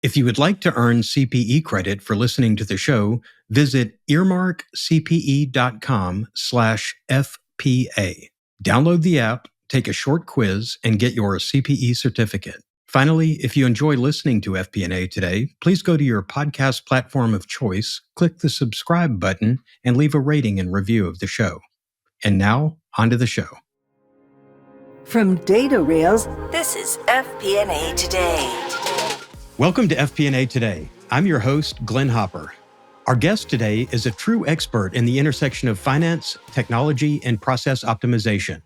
If you would like to earn CPE credit for listening to the show, visit earmarkcpe.com/FPA. Download the app, take a short quiz, and get your CPE certificate. Finally, if you enjoy listening to FP&A today, please go to your podcast platform of choice, click the subscribe button, and leave a rating and review of the show. And now, on to the show. From Data Rails, this is FP&A Today. Welcome to FP&A Today. I'm your host, Glenn Hopper. Our guest today is a true expert in the intersection of finance, technology, and process optimization.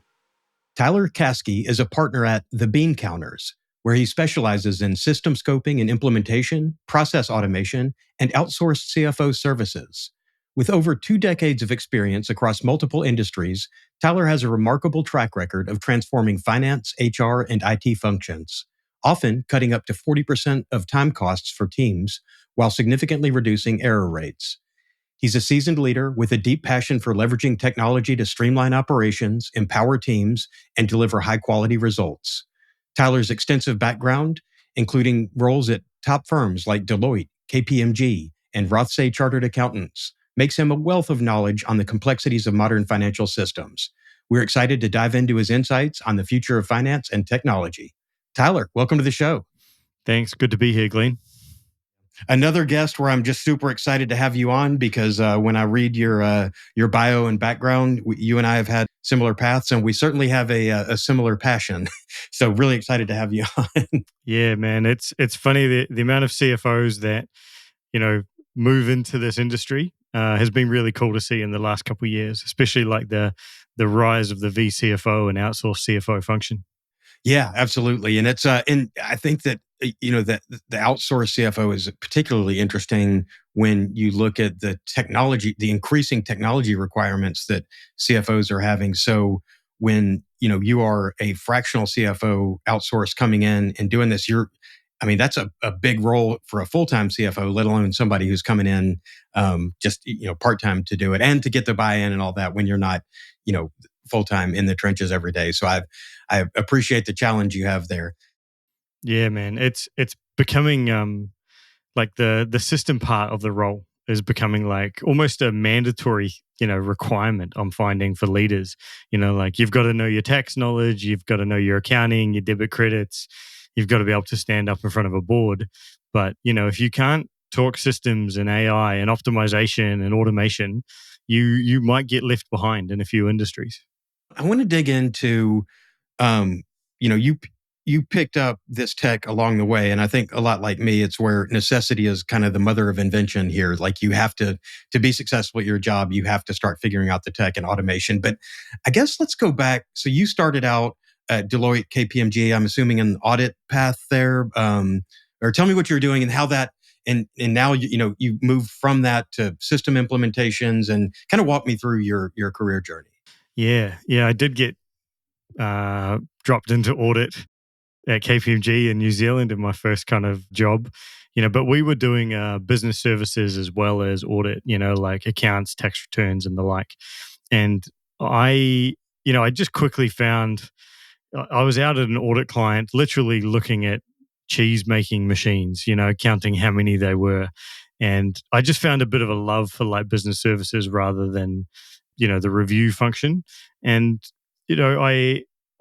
Tyler Caskey is a partner at TheBeanCounters, where he specializes in system scoping and implementation, process automation, and outsourced CFO services. With over 2 decades of experience across multiple industries, Tyler has a remarkable track record of transforming finance, HR, and IT functions, often cutting up to 40% of time costs for teams while significantly reducing error rates. He's a seasoned leader with a deep passion for leveraging technology to streamline operations, empower teams, and deliver high-quality results. Tyler's extensive background, including roles at top firms like Deloitte, KPMG, and Rothsay Chartered Accountants, makes him a wealth of knowledge on the complexities of modern financial systems. We're excited to dive into his insights on the future of finance and technology. Tyler, welcome to the show. Thanks. Good to be here, Glenn. Another guest where I'm just super excited to have you on because when I read your bio and background, you and I have had similar paths, and we certainly have a similar passion. So really excited to have you on. Yeah, man. It's funny the amount of CFOs that move into this industry has been really cool to see in the last couple of years, especially like the rise of the VCFO and outsourced CFO function. Yeah, absolutely. And it's and I think that that the outsourced CFO is particularly interesting when you look at the technology, the increasing technology requirements that CFOs are having. So when you are a fractional CFO outsourced coming in and doing this, that's a big role for a full-time CFO, let alone somebody who's coming in just part-time to do it and to get the buy-in and all that when you're not full-time in the trenches every day. So I appreciate the challenge you have there. Yeah, man. It's becoming like the system part of the role is becoming like almost a mandatory, requirement I'm finding for leaders. Like you've got to know your tax knowledge, you've got to know your accounting, your debit credits, you've got to be able to stand up in front of a board. But, if you can't talk systems and AI and optimization and automation, you might get left behind in a few industries. I want to dig into, you picked up this tech along the way, and I think a lot like me, it's where necessity is kind of the mother of invention here. Like you have to be successful at your job, you have to start figuring out the tech and automation. But I guess let's go back. So you started out at Deloitte, KPMG, I'm assuming an audit path there, or tell me what you're doing and how that. And now you moved from that to system implementations, and kind of walk me through your career journey. Yeah, I did get dropped into audit at KPMG in New Zealand in my first kind of job, but we were doing business services as well as audit, like accounts, tax returns, and the like. And I just quickly found I was out at an audit client, literally looking at cheese making machines, counting how many they were. And I just found a bit of a love for like business services rather than, the review function. And,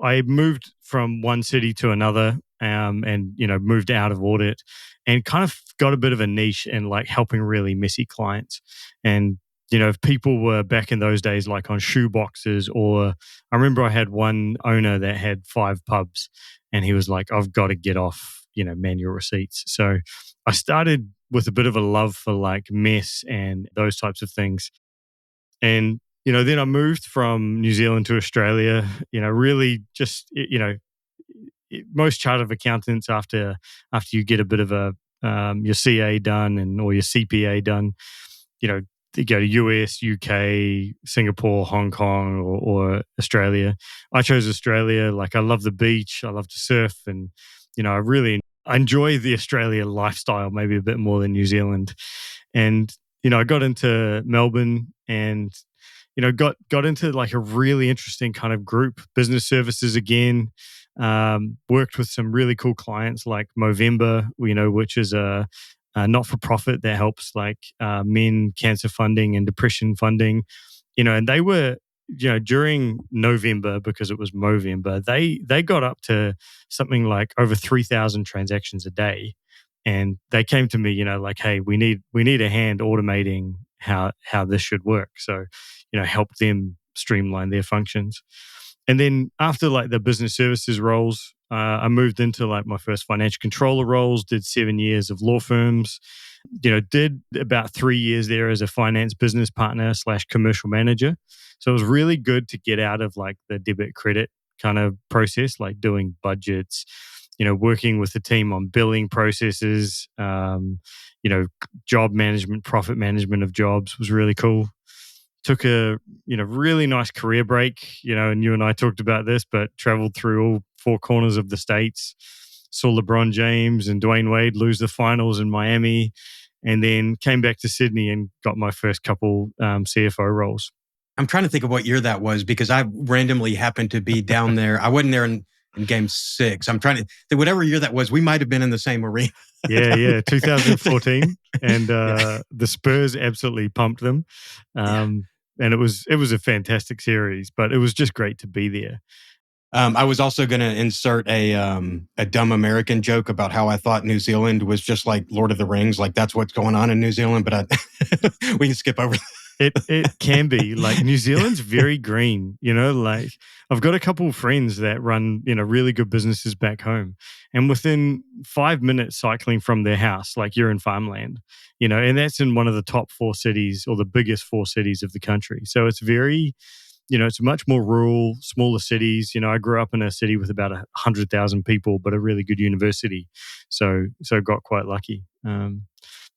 I moved from one city to another and, moved out of audit and kind of got a bit of a niche in like helping really messy clients. And, if people were back in those days, like on shoe boxes, or I remember I had one owner that had 5 pubs and he was like, I've got to get off, manual receipts. So I started with a bit of a love for like mess and those types of things. And, then I moved from New Zealand to Australia, really just, most chartered accountants after you get a bit of your CA done or your CPA done, you go to US, UK, Singapore, Hong Kong, or Australia. I chose Australia. Like I love the beach. I love to surf. And, I enjoy the Australia lifestyle maybe a bit more than New Zealand. And, I got into Melbourne and, got into like a really interesting kind of group, business services again. Worked with some really cool clients like Movember, which is a not-for-profit that helps men cancer funding and depression funding, and they were, during November, because it was Movember, they got up to something like over 3,000 transactions a day. And they came to me, hey, we need a hand automating how this should work. So, help them streamline their functions. And then after the business services roles, I moved into my first financial controller roles, did 7 years of law firms, did about 3 years there as a finance business partner / commercial manager. So it was really good to get out of the debit credit kind of process, doing budgets, working with the team on billing processes, job management, profit management of jobs was really cool. Took a really nice career break, and you and I talked about this, but traveled through all four corners of the States, saw LeBron James and Dwayne Wade lose the finals in Miami, and then came back to Sydney and got my first couple CFO roles. I'm trying to think of what year that was because I randomly happened to be down there. I wasn't there in game 6. I'm trying to, whatever year that was, we might have been in the same arena. Yeah, 2014. And the Spurs absolutely pumped them. And it was a fantastic series, but it was just great to be there. I was also going to insert a dumb American joke about how I thought New Zealand was just like Lord of the Rings, like that's what's going on in New Zealand, but we can skip over that. It can be. New Zealand's very green, I've got a couple of friends that run, really good businesses back home, and within 5 minutes cycling from their house, you're in farmland, and that's in one of the top 4 cities or the biggest 4 cities of the country. So it's very, it's much more rural, smaller cities. I grew up in a city with about 100,000 people, but a really good university. So got quite lucky.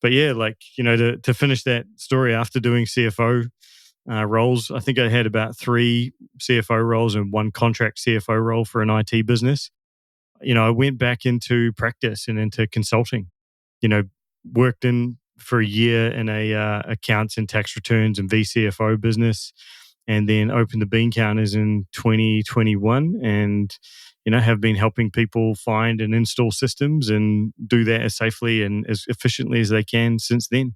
But yeah, to finish that story, after doing CFO roles, I think I had about 3 CFO roles and 1 contract CFO role for an IT business. I went back into practice and into consulting. Worked in for a year in a accounts and tax returns and VCFO business, and then opened TheBeanCounters in 2021, and have been helping people find and install systems and do that as safely and as efficiently as they can since then.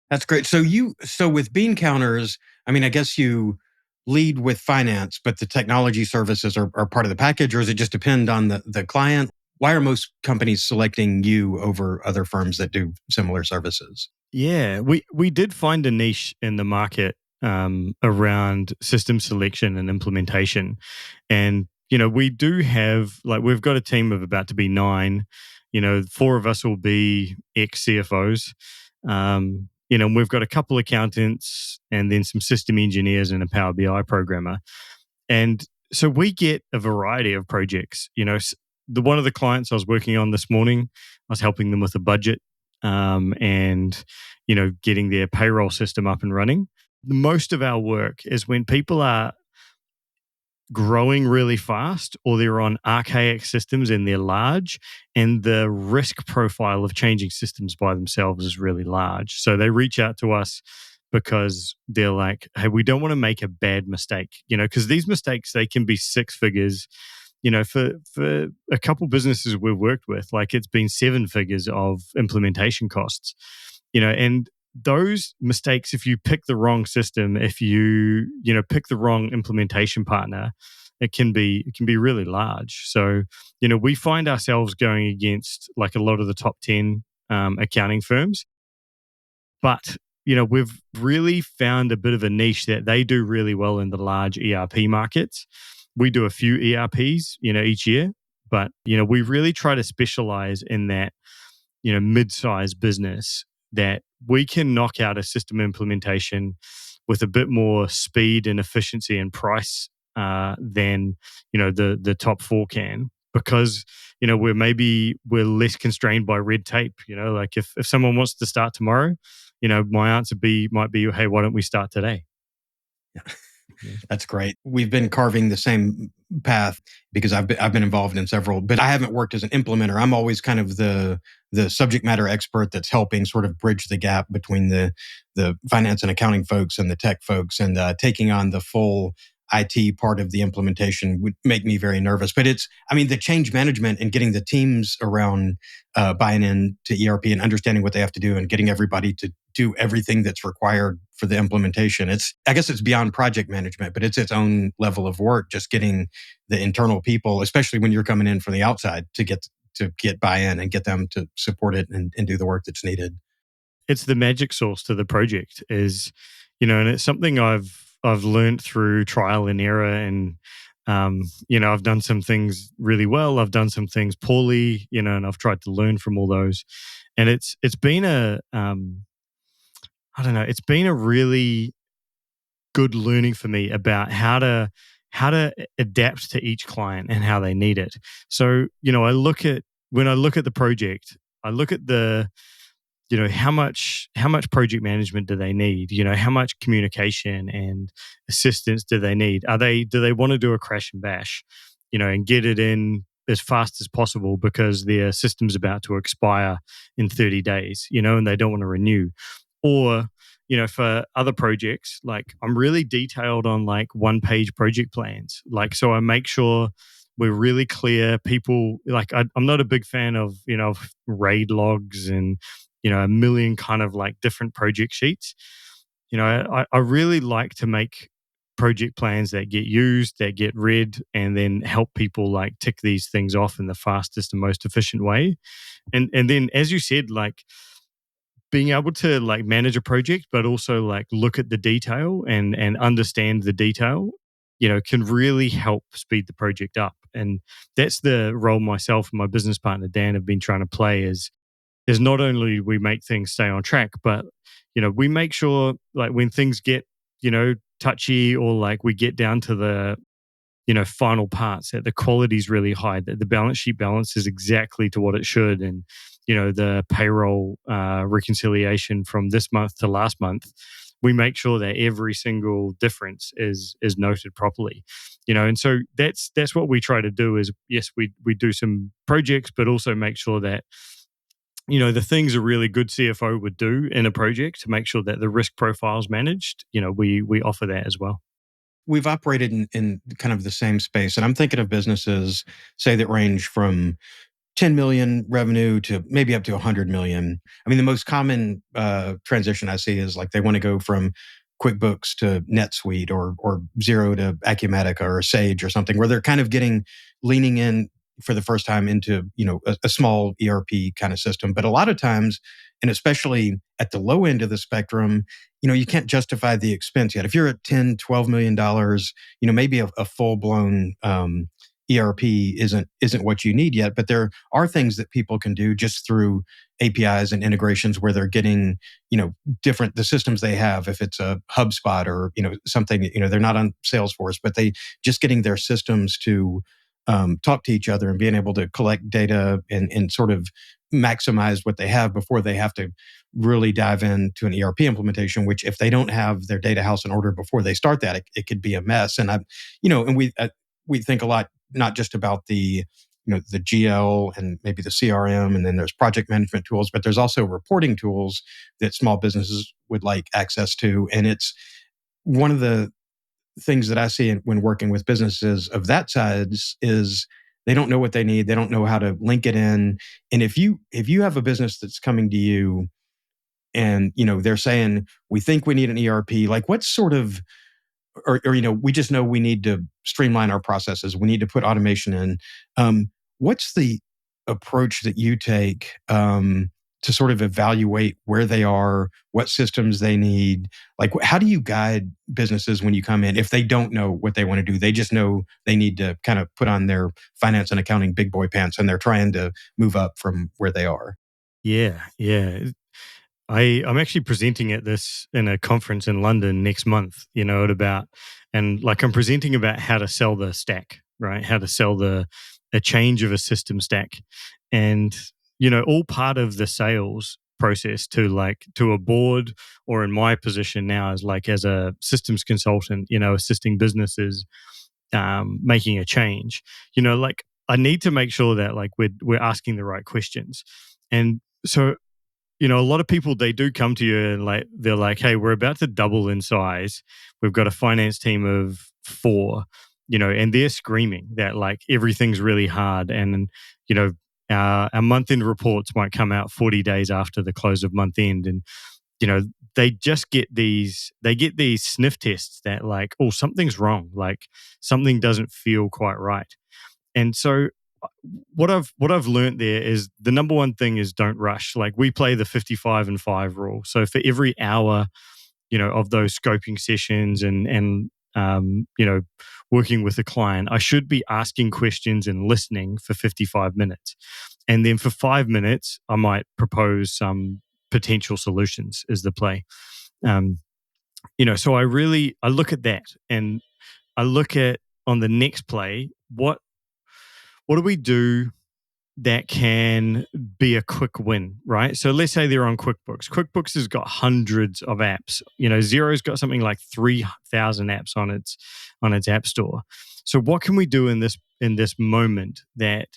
That's great. So with BeanCounters, I guess you lead with finance, but the technology services are part of the package, or does it just depend on the client? Why are most companies selecting you over other firms that do similar services? Yeah, we did find a niche in the market around system selection and implementation. And, we do have, we've got a team of about to be 9, 4 of us will be ex-CFOs. And we've got a couple accountants and then some system engineers and a Power BI programmer. And so we get a variety of projects. One of the clients I was working on this morning, I was helping them with a budget and, getting their payroll system up and running. Most of our work is when people are growing really fast or they're on archaic systems and they're large, and the risk profile of changing systems by themselves is really large. So they reach out to us because they're like, hey, we don't want to make a bad mistake, because these mistakes, they can be 6 figures. For a couple businesses we've worked with, it's been 7 figures of implementation costs, and those mistakes, if you pick the wrong system, if you pick the wrong implementation partner, it can be really large. So, we find ourselves going against a lot of the top 10 accounting firms, but we've really found a bit of a niche that they do really well in the large ERP markets. We do a few ERPs, each year, but we really try to specialize in that, mid-sized business that we can knock out a system implementation with a bit more speed and efficiency and price than the top 4 can, because we're less constrained by red tape. If someone wants to start tomorrow, my answer might be, hey, why don't we start today? Yeah. That's great. We've been carving the same path because I've been involved in several, but I haven't worked as an implementer. I'm always kind of the subject matter expert that's helping sort of bridge the gap between the finance and accounting folks and the tech folks, and taking on the full IT part of the implementation would make me very nervous. But the change management and getting the teams around buying in to ERP and understanding what they have to do and getting everybody to do everything that's required for the implementation. I guess it's beyond project management, but it's its own level of work, just getting the internal people, especially when you're coming in from the outside, to get buy-in and get them to support it and do the work that's needed. It's the magic sauce to the project and it's something I've learned through trial and error, and I've done some things really well, I've done some things poorly, and I've tried to learn from all those. And it's been I don't know, it's been a really good learning for me about how to adapt to each client and how they need it. So, when I look at the project, I look at how much project management do they need? How much communication and assistance do they need? Do they want to do a crash and bash, and get it in as fast as possible because their system's about to expire in 30 days, and they don't want to renew? Or, for other projects, like I'm really detailed on like 1-page project plans. Like, so I make sure we're really clear. People like, I'm not a big fan of, RAID logs and, a million kind of like different project sheets. I really like to make project plans that get used, that get read, and then help people like tick these things off in the fastest and most efficient way. And then, as you said, like being able to like manage a project, but also like look at the detail and understand the detail, can really help speed the project up. And that's the role myself and my business partner Dan have been trying to play is not only we make things stay on track, but we make sure like when things get touchy, or like we get down to the final parts, that the quality is really high, that the balance sheet balance is exactly to what it should, and the payroll reconciliation from this month to last month, we make sure that every single difference is noted properly. And so that's what we try to do is, yes, we do some projects, but also make sure that the things a really good CFO would do in a project to make sure that the risk profile is managed. We offer that as well. We've operated in kind of the same space, and I'm thinking of businesses, say, that range from 10 million revenue to maybe up to 100 million. The most common transition I see is like they want to go from QuickBooks to NetSuite or Xero to Acumatica or Sage or something, where they're kind of leaning in for the first time into a small ERP kind of system. But a lot of times, and especially at the low end of the spectrum, you can't justify the expense yet. If you're at $10-12 million, maybe a full-blown ERP isn't what you need yet. But there are things that people can do just through APIs and integrations where they're getting the systems they have. If it's a HubSpot or something, they're not on Salesforce, but they just getting their systems to talk to each other and being able to collect data and sort of maximize what they have before they have to really dive into an ERP implementation, which if they don't have their data house in order before they start that, it could be a mess. And we think a lot, not just about the GL and maybe the CRM, and then there's project management tools, but there's also reporting tools that small businesses would like access to. And it's one of the things that I see when working with businesses of that size is they don't know what they need. They don't know how to link it in. And if you have a business that's coming to you and they're saying, we think we need an ERP, like what sort of, or we just know we need to streamline our processes, we need to put automation in. What's the approach that you take to sort of evaluate where they are, what systems they need? Like, how do you guide businesses when you come in if they don't know what they want to do? They just know they need to kind of put on their finance and accounting big boy pants, and they're trying to move up from where they are. Yeah. I'm actually presenting at this in a conference in London next month, I'm presenting about how to sell the stack, right? How to sell a change of a system stack. And, all part of the sales process to a board, or in my position now as a systems consultant, assisting businesses making a change, I need to make sure that we're asking the right questions. And so a lot of people, they do come to you and they're like, hey, we're about to double in size. We've got a finance team of 4, and they're screaming that like everything's really hard. And, our month end reports might come out 40 days after the close of month end. And, they just get these sniff tests that like, oh, something's wrong. Like something doesn't feel quite right. And so what I've learned there is the number one thing is don't rush. Like we play the 55 and 5 rule. So for every hour, of those scoping sessions and working with a client, I should be asking questions and listening for 55 minutes. And then for 5 minutes, I might propose some potential solutions as the play. So I look at that and I look at on the next play, what do we do that can be a quick win, right? So let's say they're on QuickBooks. QuickBooks has got hundreds of apps. Xero's got something like 3,000 apps on its app store. So what can we do in this moment that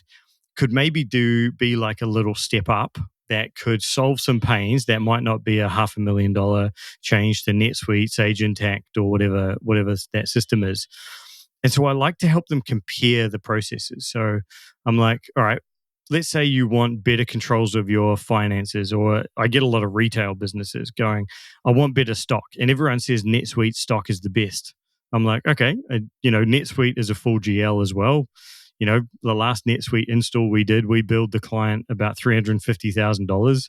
could maybe be like a little step up that could solve some pains that might not be a $500,000 change to NetSuite, Sage Intacct, or whatever that system is. And so I like to help them compare the processes. So I'm like, all right, let's say you want better controls of your finances, or I get a lot of retail businesses going, I want better stock. And everyone says NetSuite stock is the best. I'm like, okay, NetSuite is a full GL as well. The last NetSuite install we did, we billed the client about $350,000.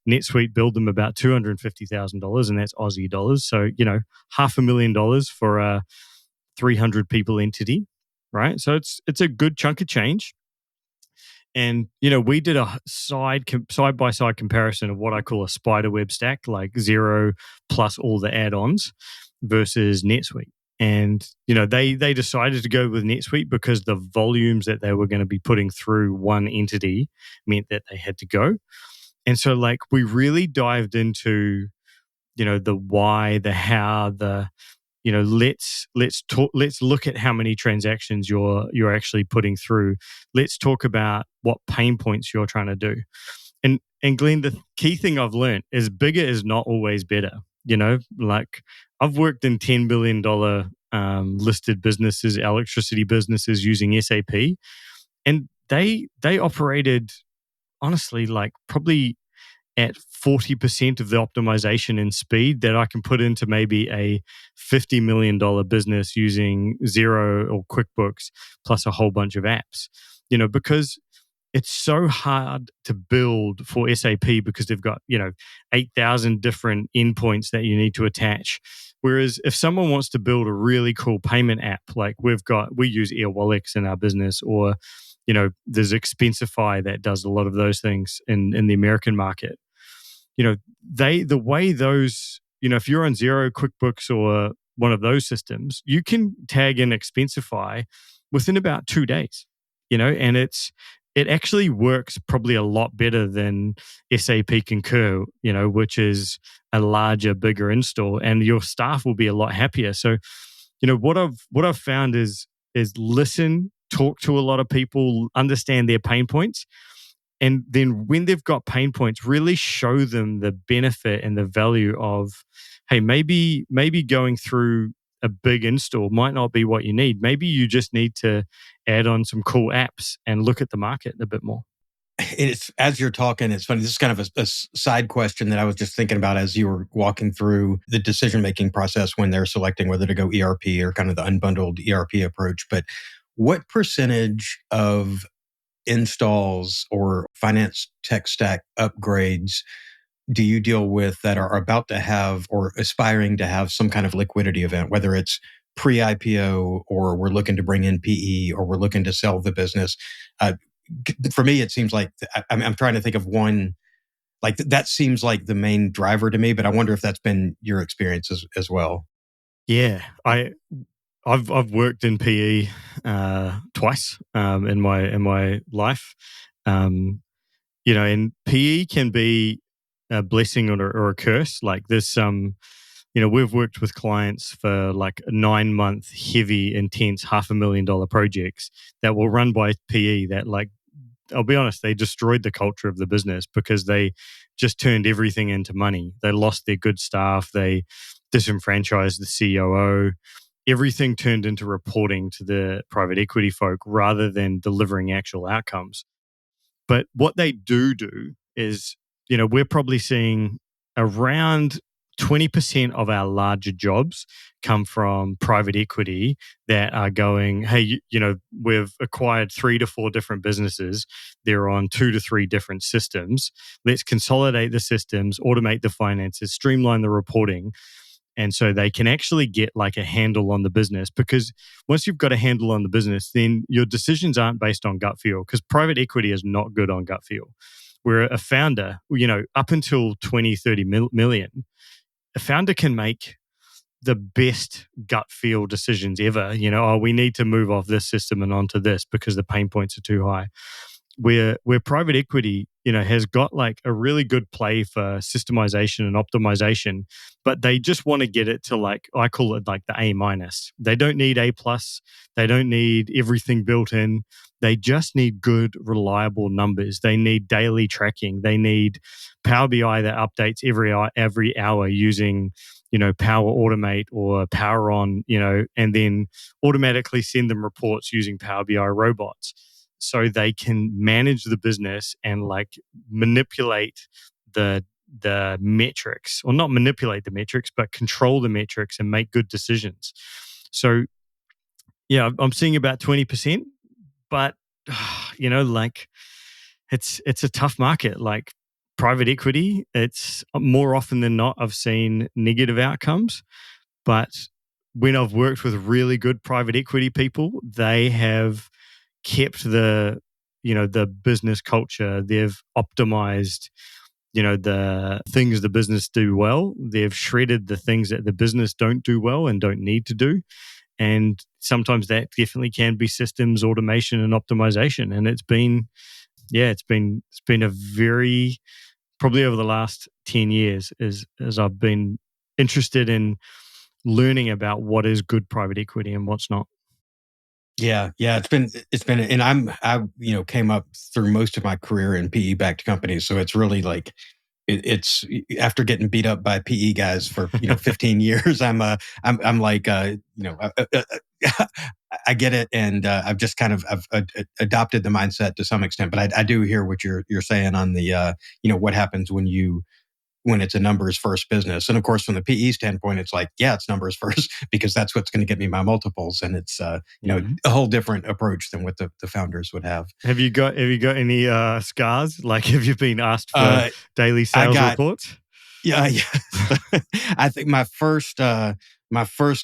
NetSuite billed them about $250,000, and that's Aussie dollars. So, $500,000 for a 300 people entity, right? So it's a good chunk of change. And, we did a side-by-side comparison of what I call a spider web stack, like Xero plus all the add-ons versus NetSuite. And, they decided to go with NetSuite because the volumes that they were going to be putting through one entity meant that they had to go. And so, like, we really dived into, the why, the how, the let's look at how many transactions you're actually putting through. Let's talk about what pain points you're trying to do. And Glenn, the key thing I've learned is bigger is not always better. Like I've worked in $10 billion listed businesses, electricity businesses using SAP, and they operated honestly like probably at 40% of the optimization and speed that I can put into maybe a $50 million business using Xero or QuickBooks plus a whole bunch of apps, because it's so hard to build for SAP because they've got, 8,000 different endpoints that you need to attach. Whereas if someone wants to build a really cool payment app, like we use Airwallex in our business, or, there's Expensify that does a lot of those things in the American market. The way those, if you're on Xero, QuickBooks, or one of those systems, you can tag in Expensify within about 2 days, and it actually works probably a lot better than SAP Concur, which is a larger, bigger install, and your staff will be a lot happier. So, what I've found is listen, talk to a lot of people, understand their pain points. And then when they've got pain points, really show them the benefit and the value of, hey, maybe going through a big install might not be what you need. Maybe you just need to add on some cool apps and look at the market a bit more. It's as you're talking, it's funny. This is kind of a side question that I was just thinking about as you were walking through the decision-making process when they're selecting whether to go ERP or kind of the unbundled ERP approach. But what percentage of installs or finance tech stack upgrades do you deal with that are about to have or aspiring to have some kind of liquidity event, whether it's pre-IPO or we're looking to bring in PE or we're looking to sell the business? For me, it seems like I'm trying to think of one, like that seems like the main driver to me, but I wonder if that's been your experience as well. Yeah, I've worked in PE twice in my life, and PE can be a blessing or a curse. Like there's some, we've worked with clients for like 9-month heavy, intense $500,000 projects that will run by PE that like I'll be honest, they destroyed the culture of the business because they just turned everything into money. They lost their good staff. They disenfranchised the COO. Everything turned into reporting to the private equity folk rather than delivering actual outcomes. But what they do is, we're probably seeing around 20% of our larger jobs come from private equity that are going, hey, we've acquired 3 to 4 different businesses. They're on 2 to 3 different systems. Let's consolidate the systems, automate the finances, streamline the reporting. And so they can actually get like a handle on the business, because once you've got a handle on the business, then your decisions aren't based on gut feel, because private equity is not good on gut feel. Where a founder, up until 20, 30 million, a founder can make the best gut feel decisions ever. We need to move off this system and onto this because the pain points are too high. Where private equity, has got like a really good play for systemization and optimization, but they just want to get it to, like, I call it like the A minus. They don't need A plus. They don't need everything built in. They just need good, reliable numbers. They need daily tracking. They need Power BI that updates every hour using, Power Automate or Power On, and then automatically send them reports using Power BI robots, so they can manage the business and like manipulate the metrics, or not manipulate the metrics, but control the metrics and make good decisions. So yeah, I'm seeing about 20%, but like it's a tough market. Like private equity, it's more often than not, I've seen negative outcomes. But when I've worked with really good private equity people, they have kept the business culture. They've optimized the things the business do well. They've shredded the things that the business don't do well and don't need to do. And sometimes that definitely can be systems, automation, and optimization. And it's been a very, probably over the last 10 years as I've been interested in learning about what is good private equity and what's not. Yeah, it's been, and I came up through most of my career in PE backed companies, so it's really like it's after getting beat up by PE guys for 15 years. I'm like I get it, and I've just kind of adopted the mindset to some extent. But I do hear what you're saying on the what happens when it's a numbers first business. And of course, from the PE standpoint, it's like, yeah, it's numbers first because that's what's going to get me my multiples. And it's, a whole different approach than what the founders would have. Have you got any scars? Like, have you been asked for daily sales reports? Yeah. I think my first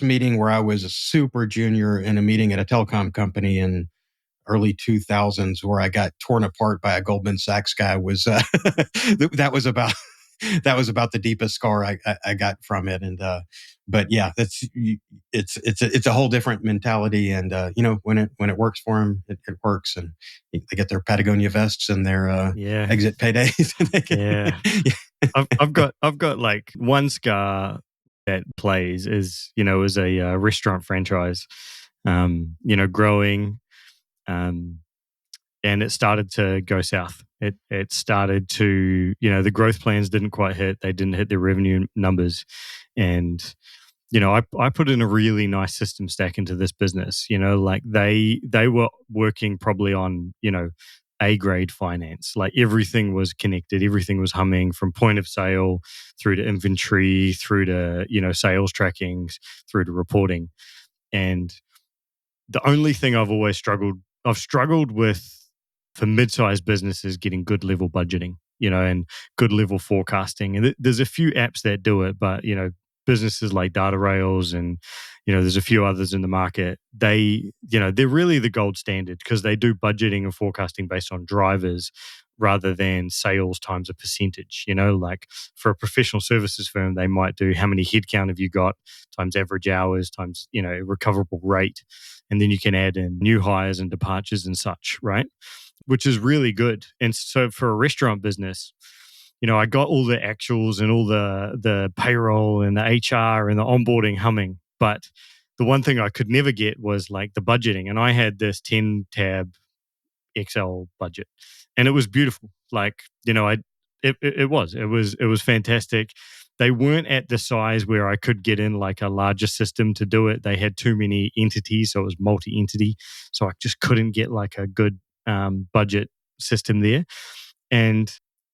meeting where I was a super junior in a meeting at a telecom company in early 2000s, where I got torn apart by a Goldman Sachs guy, was that was about the deepest scar I got from it. And but yeah, it's a whole different mentality. And when it works for them, it works, and they get their Patagonia vests and their exit paydays. I've got like one scar that plays is a restaurant franchise, growing, and it started to go south. It started to, the growth plans didn't quite hit. They didn't hit their revenue numbers. And, I put in a really nice system stack into this business. Like they were working probably on, A-grade finance. Like everything was connected. Everything was humming from point of sale through to inventory, through to, sales trackings, through to reporting. And the only thing I've struggled with for mid-sized businesses getting good level budgeting, and good level forecasting. And there's a few apps that do it, but, businesses like Data Rails and, there's a few others in the market. They're really the gold standard because they do budgeting and forecasting based on drivers rather than sales times a percentage. Like for a professional services firm, they might do how many headcount have you got times average hours times, recoverable rate. And then you can add in new hires and departures and such, right? Which is really good. And so for a restaurant business, I got all the actuals and all the payroll and the HR and the onboarding humming. But the one thing I could never get was like the budgeting. And I had this 10 tab Excel budget, and it was beautiful. Like, it was fantastic. They weren't at the size where I could get in like a larger system to do it. They had too many entities, so it was multi-entity. So I just couldn't get like a good budget system there. And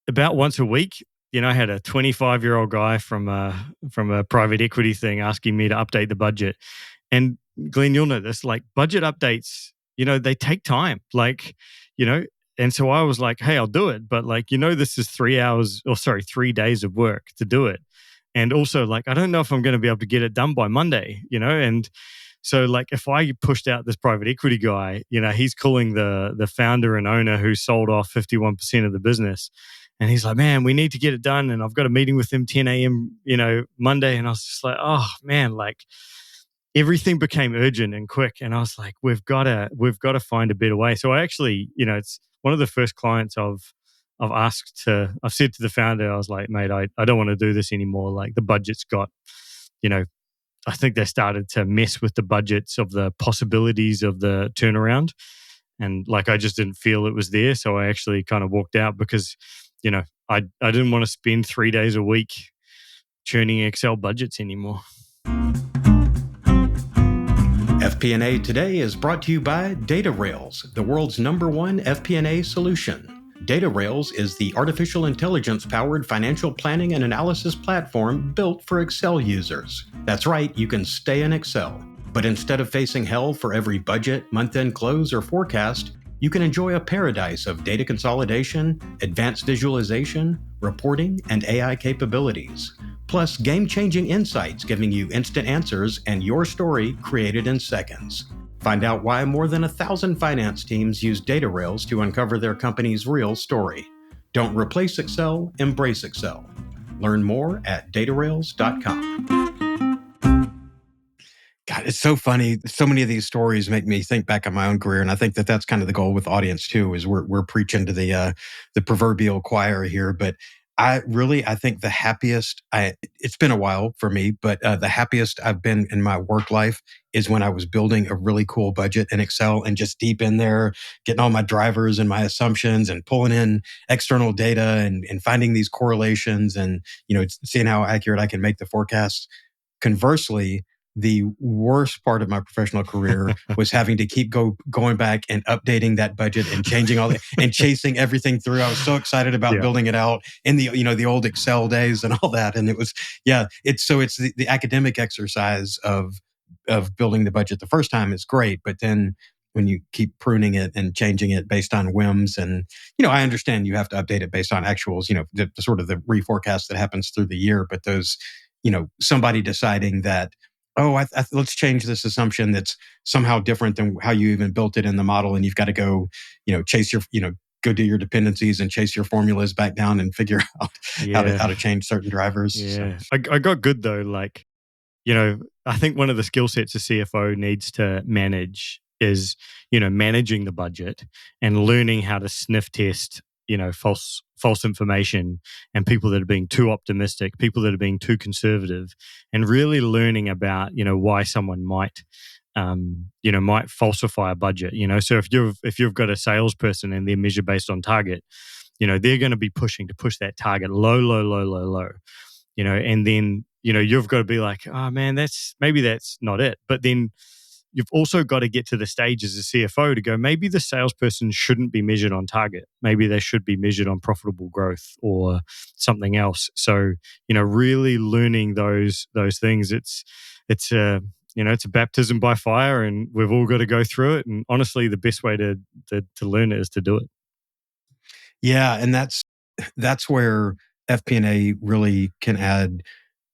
about once a week, I had a 25-year-old guy from a private equity thing asking me to update the budget. And Glenn, you'll know this, like budget updates, they take time. Like, and so I was like, hey, I'll do it. But like, this is 3 days of work to do it. And also like, I don't know if I'm going to be able to get it done by Monday, and so like if I pushed out this private equity guy, he's calling the founder and owner who sold off 51% of the business. And he's like, man, we need to get it done. And I've got a meeting with him 10 a.m., Monday. And I was just like, oh man, like everything became urgent and quick. And I was like, we've got to find a better way. So I actually, it's one of the first clients I've said to the founder, I was like, mate, I don't want to do this anymore. Like the budget's got, I think they started to mess with the budgets of the possibilities of the turnaround. And like, I just didn't feel it was there. So I actually kind of walked out because, I didn't want to spend 3 days a week churning Excel budgets anymore. FP&A Today is brought to you by DataRails, the world's #1 FP&A solution. DataRails is the artificial intelligence-powered financial planning and analysis platform built for Excel users. That's right, you can stay in Excel. But instead of facing hell for every budget, month-end close, or forecast, you can enjoy a paradise of data consolidation, advanced visualization, reporting, and AI capabilities. Plus, game-changing insights giving you instant answers and your story created in seconds. Find out why more than 1,000 finance teams use DataRails to uncover their company's real story. Don't replace Excel, embrace Excel. Learn more at datarails.com. God, it's so funny. So many of these stories make me think back on my own career, and I think that that's kind of the goal with audience too. Is we're preaching to the proverbial choir here, but I think the happiest it's been a while for me, but the happiest I've been in my work life is when I was building a really cool budget in Excel and just deep in there, getting all my drivers and my assumptions and pulling in external data and finding these correlations and seeing how accurate I can make the forecasts. Conversely, the worst part of my professional career was having to keep going back and updating that budget and changing all and chasing everything through. I was so excited about building it out in the the old Excel days and all that. And it was it's the academic exercise of building the budget the first time is great, but then when you keep pruning it and changing it based on whims and I understand you have to update it based on actuals, the sort of the reforecast that happens through the year, but those somebody deciding that let's change this assumption that's somehow different than how you even built it in the model, and you've got to go, chase your, go do your dependencies and chase your formulas back down and figure out how to change certain drivers. Yeah, so. I got good though. Like, I think one of the skill sets a CFO needs to manage is, managing the budget and learning how to sniff test, false information and people that are being too optimistic, people that are being too conservative, and really learning about, why someone might falsify a budget. So if you've got a salesperson and they're measured based on target, they're going to be pushing to push that target low, and then, you've got to be like, oh man, that's not it. But then you've also got to get to the stage as a CFO to go, maybe the salesperson shouldn't be measured on target. Maybe they should be measured on profitable growth or something else. So, really learning those things. It's a baptism by fire, and we've all got to go through it. And honestly, the best way to learn it is to do it. Yeah, and that's where FP&A really can add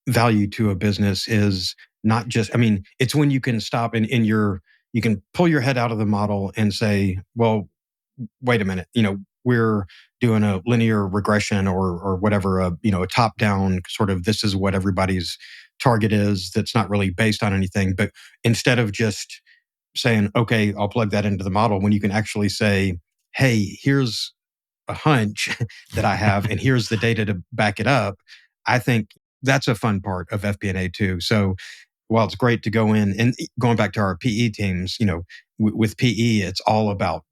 value to a business is not just, it's when you can stop and you can pull your head out of the model and say, well, wait a minute, we're doing a linear regression or whatever, a top down sort of, this is what everybody's target is. That's not really based on anything. But instead of just saying, okay, I'll plug that into the model, when you can actually say, hey, here's a hunch that I have, and here's the data to back it up. I think that's a fun part of FP&A too. So while it's great to go in and going back to our PE teams, with PE, it's all about,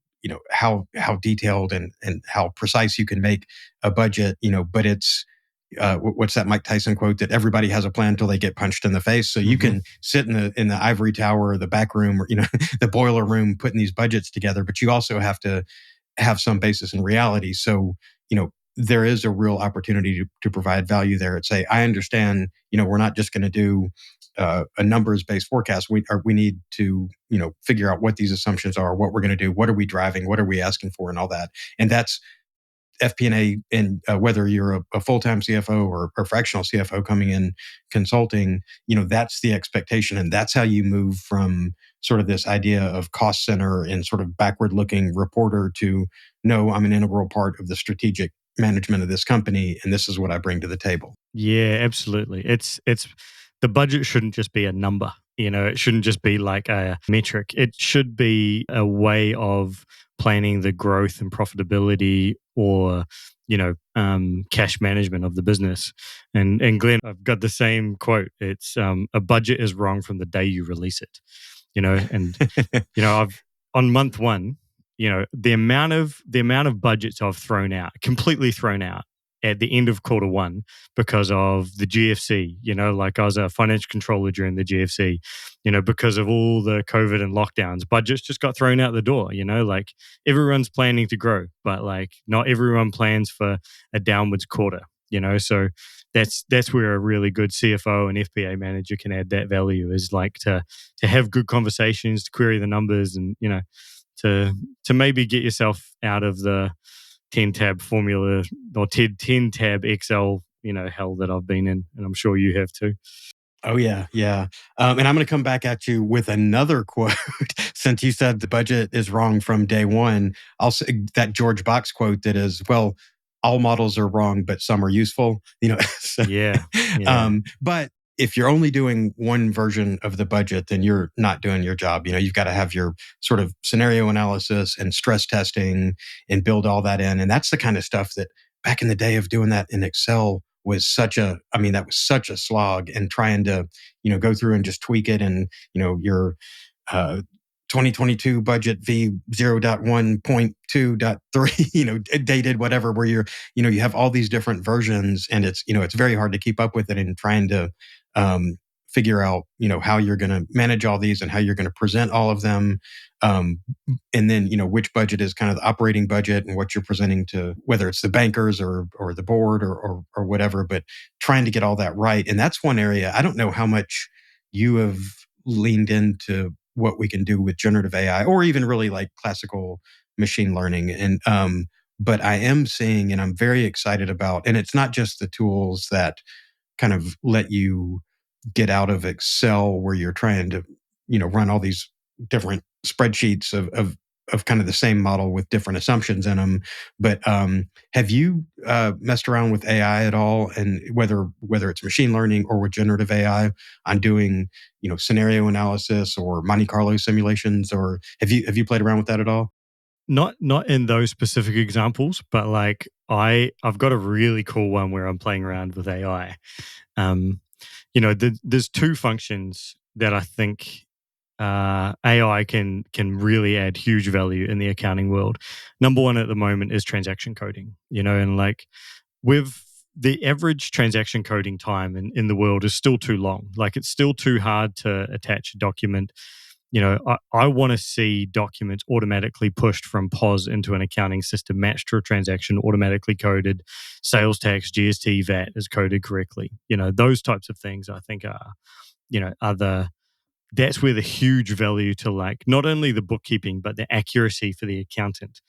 how detailed and how precise you can make a budget, but it's what's that Mike Tyson quote that everybody has a plan until they get punched in the face. So you can sit in the ivory tower or the back room or the boiler room putting these budgets together, but you also have to have some basis in reality. So there is a real opportunity to provide value there. And say, I understand, we're not just going to do a numbers-based forecast. We need to figure out what these assumptions are, what we're going to do, what are we driving, what are we asking for, and all that. And that's FP&A, and whether you're a full-time CFO or fractional CFO coming in consulting, that's the expectation. And that's how you move from sort of this idea of cost center and sort of backward-looking reporter to, no, I'm an integral part of the strategic management of this company, and this is what I bring to the table. Yeah, absolutely. It's the budget shouldn't just be a number. It shouldn't just be like a metric. It should be a way of planning the growth and profitability or cash management of the business. And Glenn, I've got the same quote. It's a budget is wrong from the day you release it. And I've on month one, the amount of budgets I've completely thrown out at the end of quarter one because of the GFC, like I was a financial controller during the GFC, because of all the COVID and lockdowns, budgets just got thrown out the door, like everyone's planning to grow, but like not everyone plans for a downwards quarter, so that's where a really good CFO and FPA manager can add that value, is like to have good conversations, to query the numbers, and, to maybe get yourself out of the 10-tab formula or 10-tab Excel, hell that I've been in, and I'm sure you have too. Oh, yeah. Yeah. And I'm going to come back at you with another quote. Since you said the budget is wrong from day one, I'll say that George Box quote that is, well, all models are wrong, but some are useful. So, Yeah. but if you're only doing one version of the budget, then you're not doing your job. You've got to have your sort of scenario analysis and stress testing and build all that in. And that's the kind of stuff that back in the day of doing that in Excel was that was such a slog, and trying to, go through and just tweak it. And, your 2022 budget V0.1.2.3, dated whatever, where you have all these different versions, and it's very hard to keep up with it, and trying to figure out, how you're going to manage all these and how you're going to present all of them. And then, which budget is kind of the operating budget and what you're presenting to, whether it's the bankers or the board or whatever, but trying to get all that right. And that's one area. I don't know how much you have leaned into what we can do with generative AI or even really like classical machine learning. And, but I am seeing, and I'm very excited about, and it's not just the tools that kind of let you get out of Excel where you're trying to, run all these different spreadsheets of kind of the same model with different assumptions in them. But have you messed around with AI at all, and whether it's machine learning or with generative AI on doing, scenario analysis or Monte Carlo simulations, or have you played around with that at all? Not in those specific examples, but like I've got a really cool one where I'm playing around with AI. There's two functions that I think AI can really add huge value in the accounting world. Number one at the moment is transaction coding, and like with the average transaction coding time in the world is still too long. Like it's still too hard to attach a document. I want to see documents automatically pushed from POS into an accounting system, matched to a transaction, automatically coded, sales tax, GST, VAT is coded correctly. Those types of things I think are that's where the huge value to like not only the bookkeeping but the accuracy for the accountant,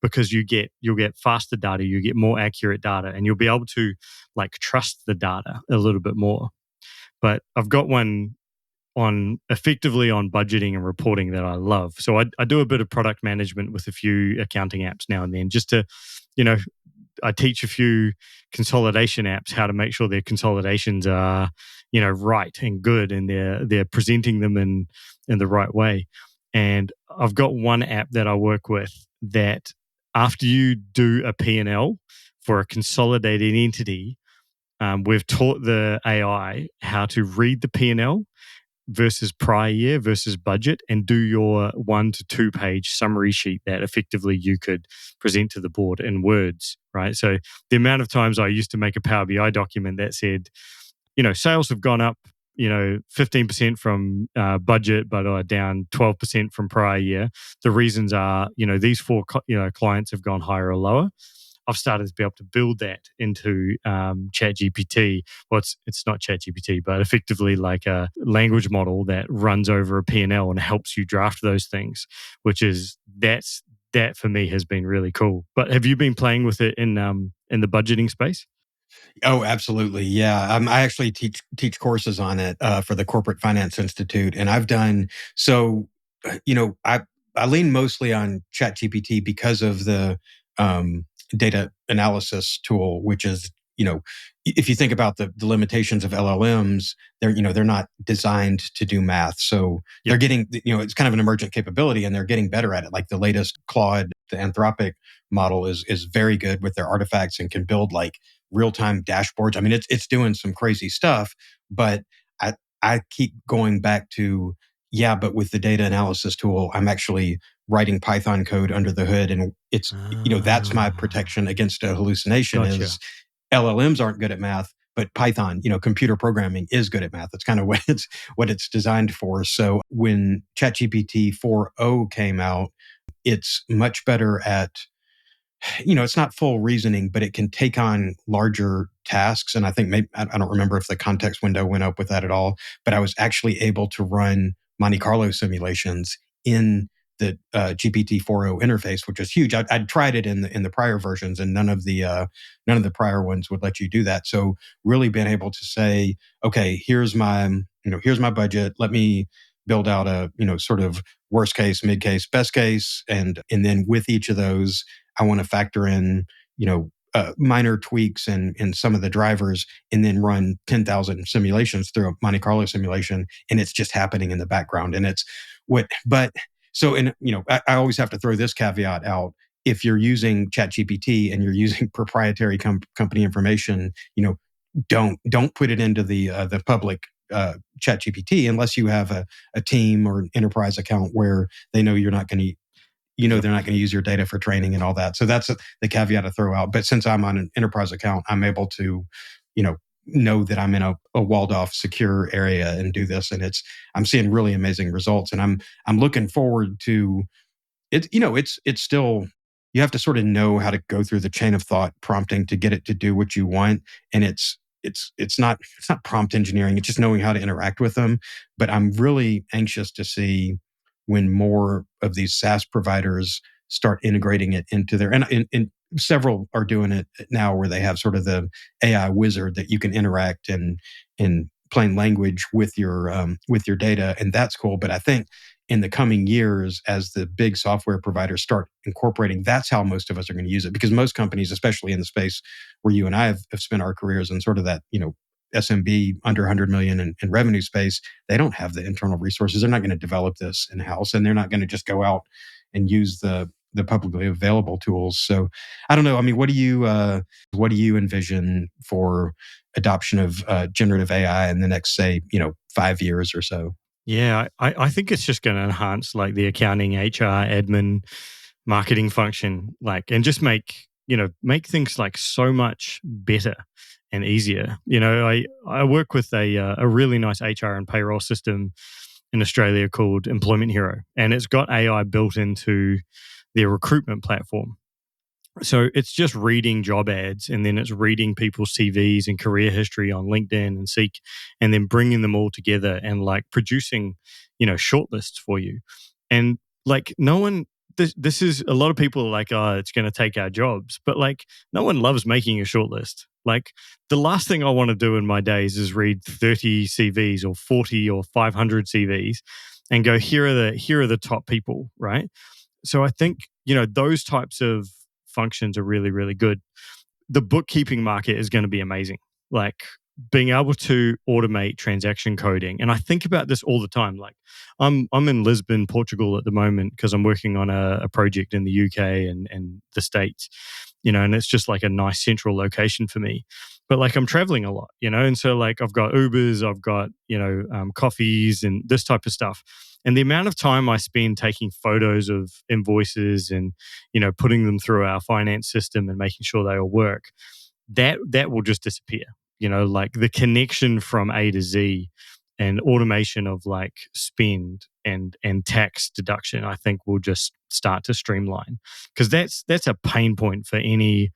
because you'll get faster data, you get more accurate data, and you'll be able to like trust the data a little bit more. But I've got one effectively on budgeting and reporting that I love. So I do a bit of product management with a few accounting apps now and then, just to, I teach a few consolidation apps how to make sure their consolidations are, right and good, and they're presenting them in the right way. And I've got one app that I work with that after you do a P&L for a consolidated entity, we've taught the AI how to read the P&L versus prior year versus budget and do your 1 to 2 page summary sheet that effectively you could present to the board in words, right? So the amount of times I used to make a Power BI document that said, sales have gone up, 15% from budget, but are down 12% from prior year. The reasons are, these four, clients have gone higher or lower. I've started to be able to build that into ChatGPT. Well, it's not ChatGPT, but effectively like a language model that runs over a P&L and helps you draft those things, that for me has been really cool. But have you been playing with it in the budgeting space? Oh, absolutely. Yeah. I actually teach courses on it for the Corporate Finance Institute. And I've done so, I lean mostly on ChatGPT because of the data analysis tool, which is, if you think about the limitations of LLMs, they're not designed to do math. So they're getting, it's kind of an emergent capability and they're getting better at it. Like the latest Claude, the Anthropic model is very good with their artifacts and can build like real-time dashboards. I mean, it's doing some crazy stuff, but I keep going back to, but with the data analysis tool, I'm actually writing Python code under the hood. And it's, that's my protection against a hallucination. Gotcha. Is LLMs aren't good at math, but Python, computer programming is good at math. That's kind of what it's designed for. So when ChatGPT 4.0 came out, it's much better at, it's not full reasoning, but it can take on larger tasks. And I think maybe, I don't remember if the context window went up with that at all, but I was actually able to run Monte Carlo simulations in the GPT 4.0 interface, which is huge. I'd tried it in the prior versions, and none of the prior ones would let you do that. So really being able to say, okay, here's my budget. Let me build out a sort of worst case, mid case, best case, and then with each of those, I want to factor in minor tweaks and some of the drivers, and then run 10,000 simulations through a Monte Carlo simulation, and it's just happening in the background. And it's I always have to throw this caveat out. If you're using ChatGPT and you're using proprietary company information, don't put it into the public ChatGPT unless you have a team or an enterprise account where they know you're not going to. They're not going to use your data for training and all that. So that's the caveat to throw out. But since I'm on an enterprise account, I'm able to, know that I'm in a walled off secure area and do this. And I'm seeing really amazing results. And I'm looking forward to it. It's still, you have to sort of know how to go through the chain of thought prompting to get it to do what you want. And it's not prompt engineering. It's just knowing how to interact with them. But I'm really anxious to see when more of these SaaS providers start integrating it into their, and several are doing it now where they have sort of the AI wizard that you can interact in plain language with your data, and that's cool. But I think in the coming years, as the big software providers start incorporating, that's how most of us are going to use it. Because most companies, especially in the space where you and I have spent our careers in sort of that, SMB under 100 million in revenue space, they don't have the internal resources. They're not going to develop this in-house, and they're not going to just go out and use the publicly available tools. So I don't know. I mean, what do you envision for adoption of generative AI in the next, say, 5 years or so? Yeah, I think it's just going to enhance like the accounting, HR, admin, marketing function, and just make things like so much better and easier. I work with a really nice HR and payroll system in Australia called Employment Hero, and it's got AI built into their recruitment platform. So it's just reading job ads, and then it's reading people's CVs and career history on LinkedIn and Seek, and then bringing them all together and producing, shortlists for you. And no one, this is, a lot of people are like, oh, it's going to take our jobs, but no one loves making a shortlist. The last thing I want to do in my days is read 30 CVs or 40 or 500 CVs and go, here are the top people, right? So I think, those types of functions are really, really good. The bookkeeping market is going to be amazing. Being able to automate transaction coding. And I think about this all the time. I'm in Lisbon, Portugal at the moment because I'm working on a project in the UK and the States, and it's just like a nice central location for me. but like I'm traveling a lot, and so like I've got Ubers, I've got, coffees and this type of stuff. And the amount of time I spend taking photos of invoices and, putting them through our finance system and making sure they all work, that will just disappear. Like the connection from A to Z and automation of like spend and tax deduction, I think will just start to streamline, because that's a pain point for any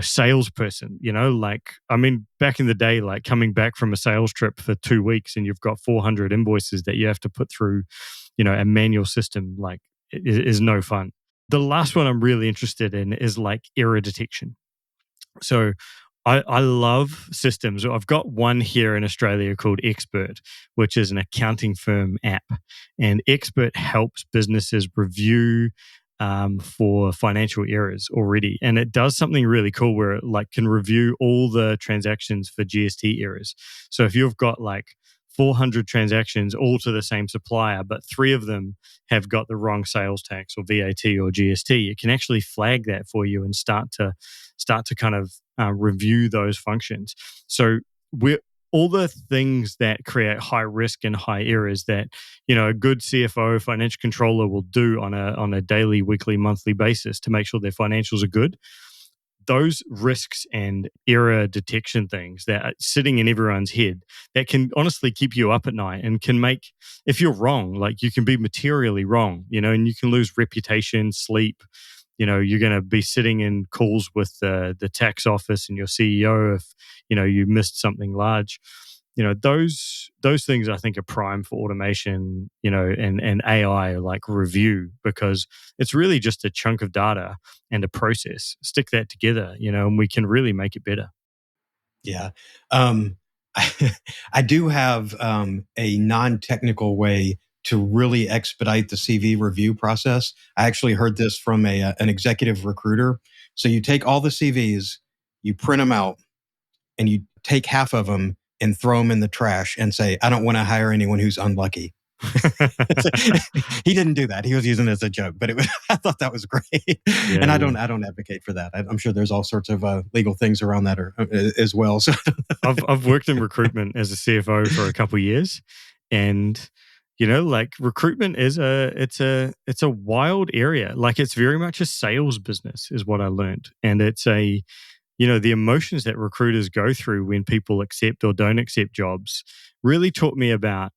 salesperson. Like, I mean, back in the day, like coming back from a sales trip for 2 weeks and you've got 400 invoices that you have to put through a manual system, like is no fun. The last one I'm really interested in is like error detection. So I love systems. I've got one here in Australia called Expert, which is an accounting firm app. And Expert helps businesses review for financial errors already. And it does something really cool where it like can review all the transactions for GST errors. So if you've got like 400 transactions all to the same supplier, but 3 of them have got the wrong sales tax or VAT or GST, it can actually flag that for you and start to kind of review those functions. So we're all the things that create high risk and high errors that a good CFO, financial controller will do on a daily, weekly, monthly basis to make sure their financials are good. Those risks and error detection things that are sitting in everyone's head that can honestly keep you up at night and can make, if you're wrong, like you can be materially wrong, and you can lose reputation, sleep. You're going to be sitting in calls with the tax office and your CEO if, you missed something large. Those things I think are prime for automation, and AI like review, because it's really just a chunk of data and a process. Stick that together, and we can really make it better. Yeah. I do have a non-technical way to really expedite the CV review process. I actually heard this from an executive recruiter. So you take all the CVs, you print them out, and you take half of them and throw them in the trash and say, I don't want to hire anyone who's unlucky. He didn't do that. He was using it as a joke, but I thought that was great. Yeah, and I don't advocate for that. I'm sure there's all sorts of legal things around that as well. So I've worked in recruitment as a CFO for a couple of years, and like recruitment is it's a wild area. Like it's very much a sales business, is what I learned, and it's a the emotions that recruiters go through when people accept or don't accept jobs really taught me about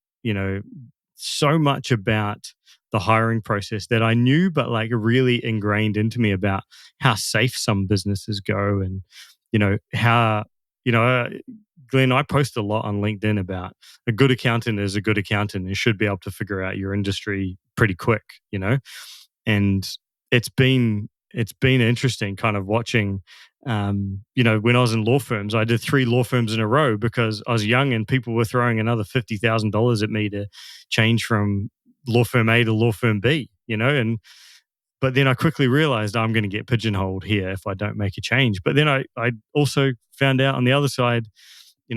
so much about the hiring process that I knew, but like really ingrained into me about how safe some businesses go, and how Glenn, I post a lot on LinkedIn about a good accountant is a good accountant and should be able to figure out your industry pretty quick, and it's been interesting kind of watching. When I was in law firms, I did 3 law firms in a row because I was young and people were throwing another $50,000 at me to change from law firm A to law firm B, but then I quickly realized I'm going to get pigeonholed here if I don't make a change. But then I also found out on the other side,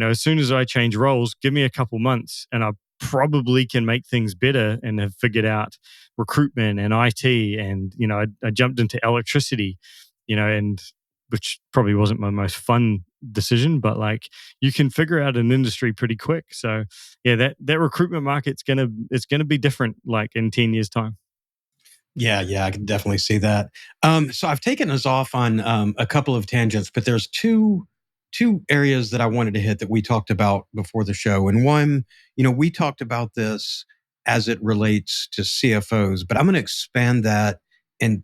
as soon as I change roles, give me a couple months and I probably can make things better and have figured out recruitment and IT. And, I jumped into electricity, and which probably wasn't my most fun decision, but like you can figure out an industry pretty quick. So yeah, that recruitment market's it's gonna be different like in 10 years' time. Yeah, I can definitely see that. So I've taken us off on a couple of tangents, but there's two areas that I wanted to hit that we talked about before the show. And one, we talked about this as it relates to CFOs, but I'm going to expand that and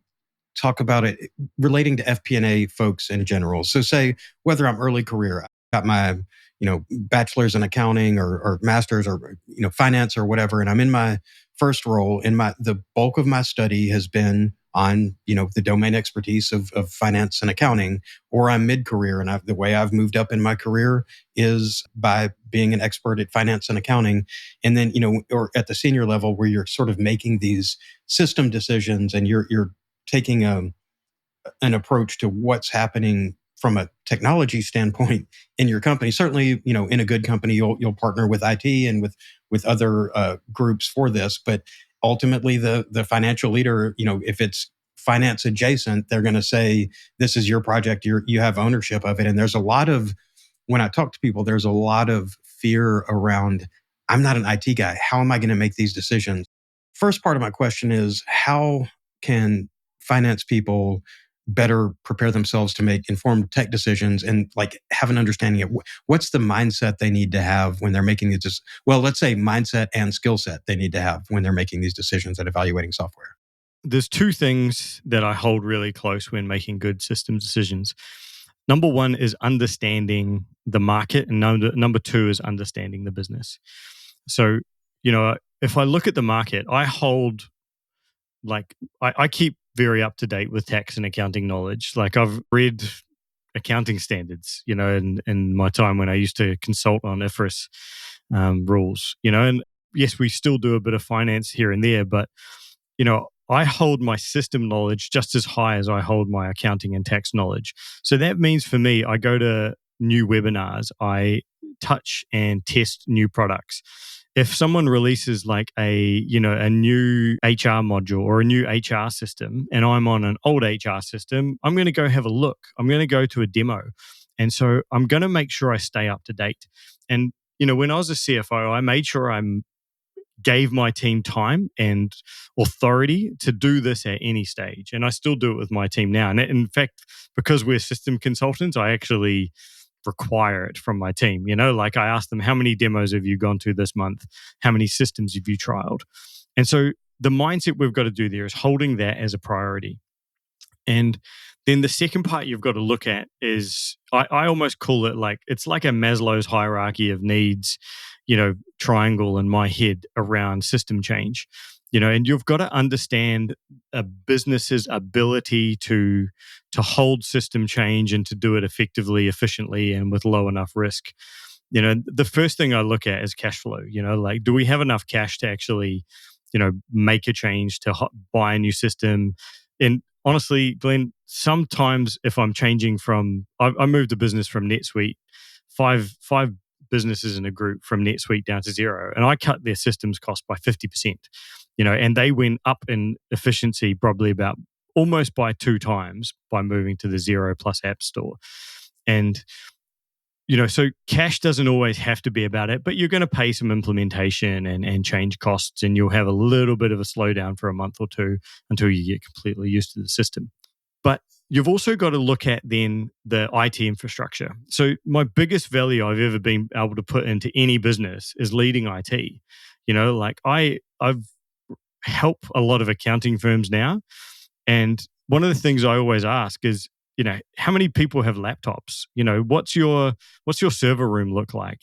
talk about it relating to FP&A folks in general. So say whether I'm early career, I got my bachelor's in accounting or master's or finance or whatever, and I'm in my first role. And the bulk of my study has been on the domain expertise of finance and accounting, or I'm mid-career, and the way I've moved up in my career is by being an expert at finance and accounting. And then or at the senior level where you're sort of making these system decisions and you're taking an approach to what's happening from a technology standpoint in your company. Certainly, in a good company, you'll partner with IT and with other groups for this. But ultimately, the financial leader, if it's finance adjacent, they're going to say, "This is your project. You have ownership of it." And there's a lot of when I talk to people, there's a lot of fear around, I'm not an IT guy. How am I going to make these decisions? First part of my question is, how can finance people better prepare themselves to make informed tech decisions and like have an understanding of what's the mindset they need to have when they're making these, well, let's say mindset and skill set they need to have when they're making these decisions and evaluating software? There's two things that I hold really close when making good systems decisions. Number one is understanding the market, and number two is understanding the business. So, if I look at the market, I keep very up to date with tax and accounting knowledge. Like I've read accounting standards, in my time when I used to consult on IFRS rules, and yes, we still do a bit of finance here and there, but, I hold my system knowledge just as high as I hold my accounting and tax knowledge. So that means for me, I go to new webinars, I touch and test new products. If someone releases like a new HR module or a new HR system and I'm on an old HR system, I'm going to go have a look. I'm going to go to a demo. And so I'm going to make sure I stay up to date. And, when I was a CFO, I made sure gave my team time and authority to do this at any stage. And I still do it with my team now. And in fact, because we're system consultants, I actually require it from my team. Like I ask them, how many demos have you gone to this month? How many systems have you trialed? And so the mindset we've got to do there is holding that as a priority. And then the second part you've got to look at is, I almost call it like, it's like a Maslow's hierarchy of needs, triangle in my head around system change, and you've got to understand a business's ability to hold system change and to do it effectively, efficiently, and with low enough risk. The first thing I look at is cash flow, like, do we have enough cash to actually, make a change, to buy a new system? And honestly, Glenn, sometimes if I'm changing I moved the business from NetSuite, five businesses in a group from NetSuite down to Xero, and I cut their systems cost by 50%, and they went up in efficiency probably about almost by 2 times by moving to the Xero Plus App Store. And, so cash doesn't always have to be about it, but you're going to pay some implementation and change costs, and you'll have a little bit of a slowdown for a month or two until you get completely used to the system. But you've also got to look at then the IT infrastructure. So my biggest value I've ever been able to put into any business is leading IT. Like I've helped a lot of accounting firms now. And one of the things I always ask is, how many people have laptops? What's your server room look like?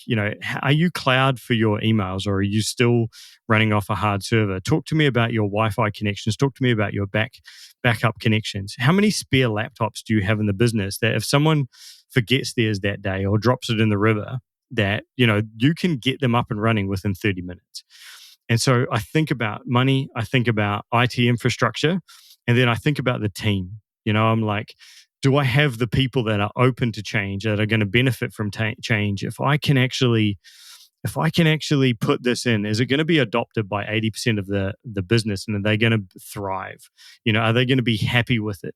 Are you cloud for your emails, or are you still running off a hard server? Talk to me about your Wi-Fi connections. Talk to me about your backup connections. How many spare laptops do you have in the business that if someone forgets theirs that day or drops it in the river, that, you can get them up and running within 30 minutes. And so I think about money, I think about IT infrastructure, and then I think about the team. I'm like, do I have the people that are open to change, that are going to benefit from change? If I can actually put this in, is it going to be adopted by 80% of the business, and are they going to thrive? Are they going to be happy with it?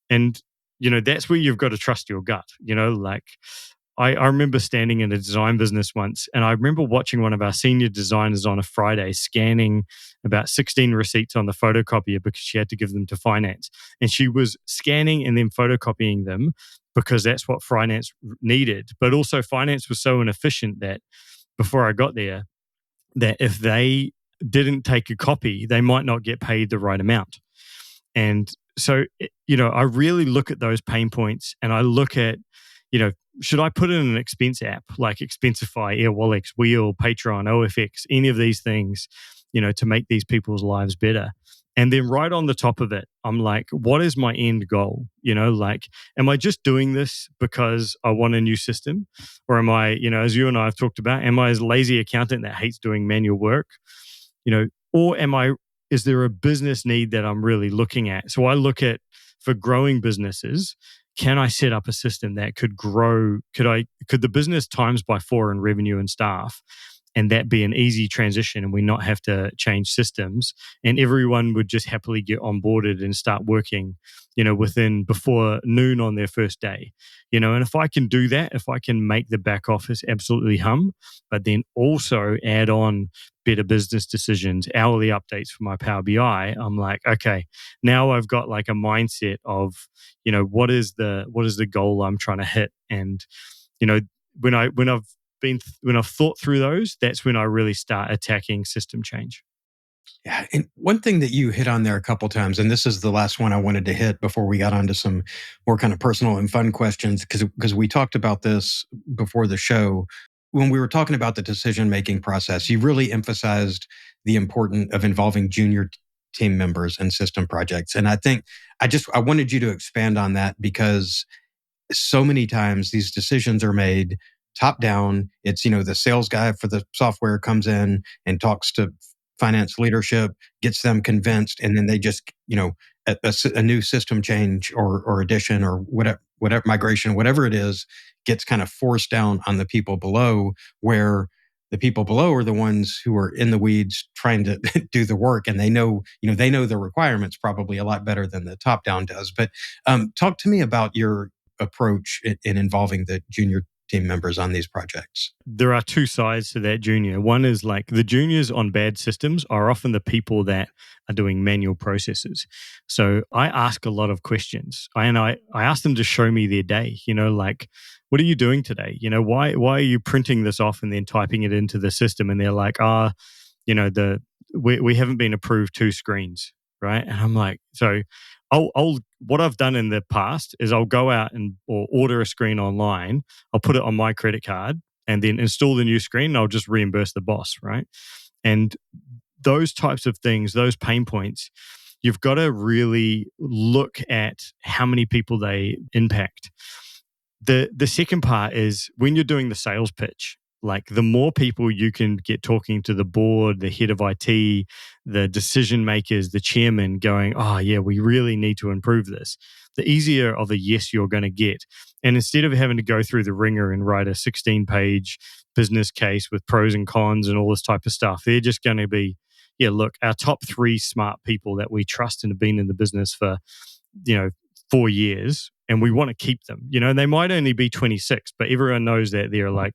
And, that's where you've got to trust your gut. Like I remember standing in a design business once, and I remember watching one of our senior designers on a Friday scanning about 16 receipts on the photocopier because she had to give them to finance. And she was scanning and then photocopying them because that's what finance needed. But also finance was so inefficient that before I got there, that if they didn't take a copy, they might not get paid the right amount. And so, I really look at those pain points, and I look at, should I put in an expense app like Expensify, Airwallex, Wheel, Patreon, OFX, any of these things, to make these people's lives better? And then right on the top of it, I'm like, what is my end goal? Like, am I just doing this because I want a new system? Or am I, as you and I have talked about, am I a lazy accountant that hates doing manual work? Or is there a business need that I'm really looking at? So I look at, for growing businesses, can I set up a system that could grow? Could the business times by 4 in revenue and staff and that be an easy transition and we not have to change systems, and everyone would just happily get onboarded and start working, within before noon on their first day. And if I can do that, if I can make the back office absolutely hum, but then also add on better business decisions, hourly updates for my Power BI, I'm like, okay, now I've got like a mindset of, what is the goal I'm trying to hit. And, when I've thought through those, that's when I really start attacking system change. Yeah, and one thing that you hit on there a couple times, and this is the last one I wanted to hit before we got onto some more kind of personal and fun questions, because we talked about this before the show when we were talking about the decision making process. You really emphasized the importance of involving junior team members in system projects, and I think I wanted you to expand on that because so many times these decisions are made top down. It's, the sales guy for the software comes in and talks to finance leadership, gets them convinced, and then they just, a new system change or addition or whatever migration, whatever it is, gets kind of forced down on the people below, where the people below are the ones who are in the weeds trying to do the work, and they know the requirements probably a lot better than the top down does. But talk to me about your approach in involving the junior team members on these projects. There are two sides to that junior. One is like the juniors on bad systems are often the people that are doing manual processes. So I ask a lot of questions. I ask them to show me their day, like, what are you doing today? Why are you printing this off and then typing it into the system? And they're like, we haven't been approved 2 screens, right? And I'm like, so I'll what I've done in the past is I'll go out or order a screen online. I'll put it on my credit card and then install the new screen. And I'll just reimburse the boss, right? And those types of things, those pain points, you've got to really look at how many people they impact. The second part is when you're doing the sales pitch, like the more people you can get talking to the board, the head of IT, the decision makers, the chairman going, oh yeah, we really need to improve this, the easier of a yes you're going to get. And instead of having to go through the ringer and write a 16-page business case with pros and cons and all this type of stuff, they're just going to be, yeah, look, our top 3 smart people that we trust and have been in the business for, 4 years, and we want to keep them. They might only be 26, but everyone knows that they're like,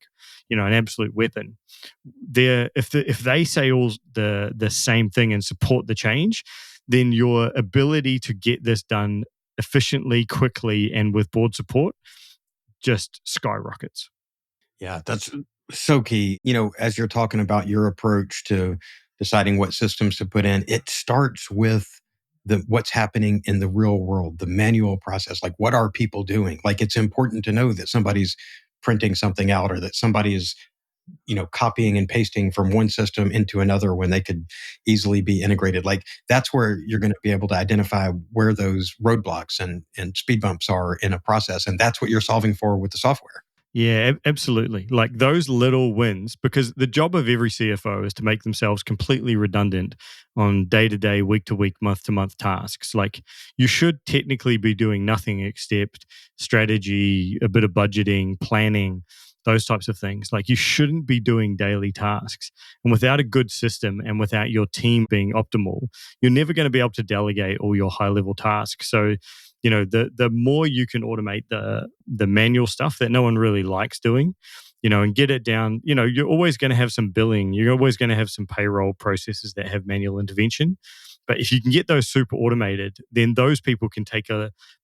an absolute weapon. If they say all the same thing and support the change, then your ability to get this done efficiently, quickly, and with board support just skyrockets. Yeah, that's so key. As you're talking about your approach to deciding what systems to put in, it starts with what's happening in the real world, the manual process. Like, what are people doing? Like, it's important to know that somebody's printing something out or that somebody is, copying and pasting from one system into another when they could easily be integrated. Like, that's where you're going to be able to identify where those roadblocks and speed bumps are in a process. And that's what you're solving for with the software. Yeah, absolutely. Like those little wins, because the job of every CFO is to make themselves completely redundant on day-to-day, week-to-week, month-to-month tasks. Like you should technically be doing nothing except strategy, a bit of budgeting, planning, those types of things. Like you shouldn't be doing daily tasks. And without a good system and without your team being optimal, you're never going to be able to delegate all your high-level tasks. So the more you can automate the manual stuff that no one really likes doing, and get it down, you're always going to have some billing, you're always going to have some payroll processes that have manual intervention. But if you can get those super automated, then those people can take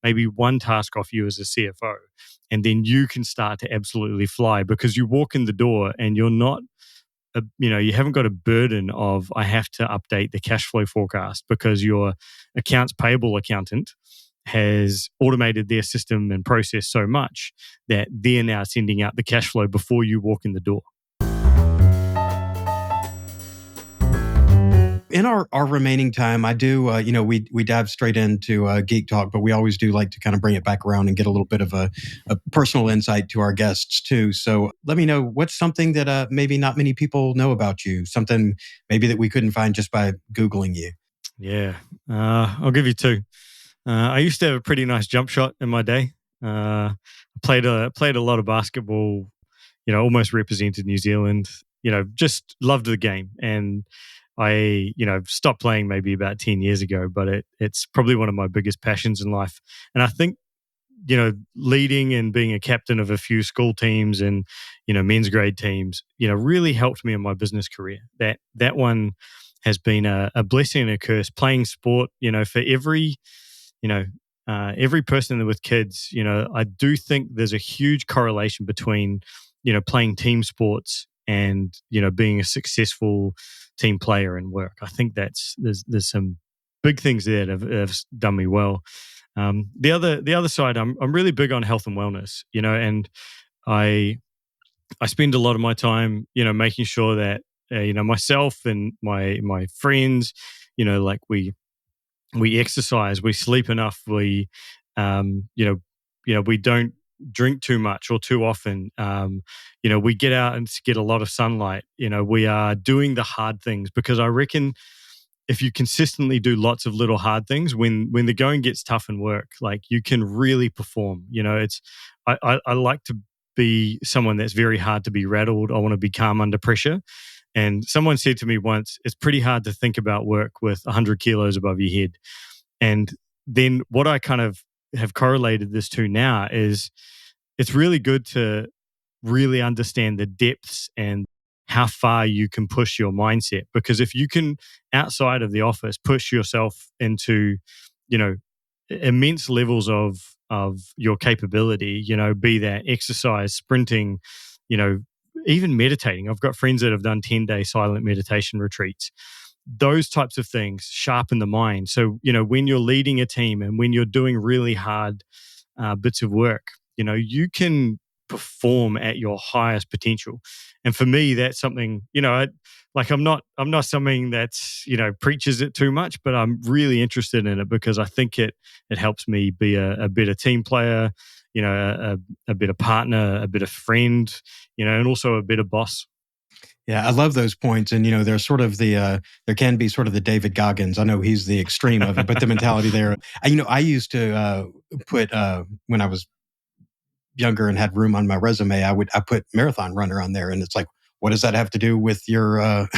maybe one task off you as a CFO, and then you can start to absolutely fly because you walk in the door and you're not you haven't got a burden of I have to update the cash flow forecast because your accounts payable accountant has automated their system and process so much that they're now sending out the cash flow before you walk in the door. In our remaining time, I do, we dive straight into Geek Talk, but we always do like to kind of bring it back around and get a little bit of a personal insight to our guests too. So let me know, what's something that maybe not many people know about you, something maybe that we couldn't find just by Googling you. Yeah, I'll give you 2. I used to have a pretty nice jump shot in my day. Played a lot of basketball, almost represented New Zealand. just loved the game. And I, stopped playing maybe about 10 years ago, but it's probably one of my biggest passions in life. And I think, leading and being a captain of a few school teams and, men's grade teams, really helped me in my business career. That one has been a blessing and a curse. Playing sport, for every person with kids, I do think there's a huge correlation between, playing team sports and, being a successful team player in work. I think there's some big things there that have done me well. The other side, I'm really big on health and wellness, and I spend a lot of my time, making sure that myself and my friends, like we exercise, we sleep enough, we we don't drink too much or too often. We get out and get a lot of sunlight. We are doing the hard things, because I reckon if you consistently do lots of little hard things, when the going gets tough in work, like, you can really perform. I like to be someone that's very hard to be rattled. I want to be calm under pressure. And someone said to me once, it's pretty hard to think about work with 100 kilos above your head. And then what I kind of have correlated this to now is it's really good to really understand the depths and how far you can push your mindset. Because if you can, outside of the office, push yourself into, immense levels of your capability, be that exercise, sprinting, even meditating. I've got friends that have done 10-day silent meditation retreats. Those types of things sharpen the mind. So, when you're leading a team and when you're doing really hard bits of work, you can perform at your highest potential. And for me, that's something, I'm not something that's, preaches it too much, but I'm really interested in it because I think it helps me be a better team player, a better partner, a better friend, and also a better boss. Yeah, I love those points. And, there's sort of there can be sort of the David Goggins. I know he's the extreme of it, but the mentality there, I used to put, when I was younger and had room on my resume, I put marathon runner on there. And it's like, what does that have to do with your,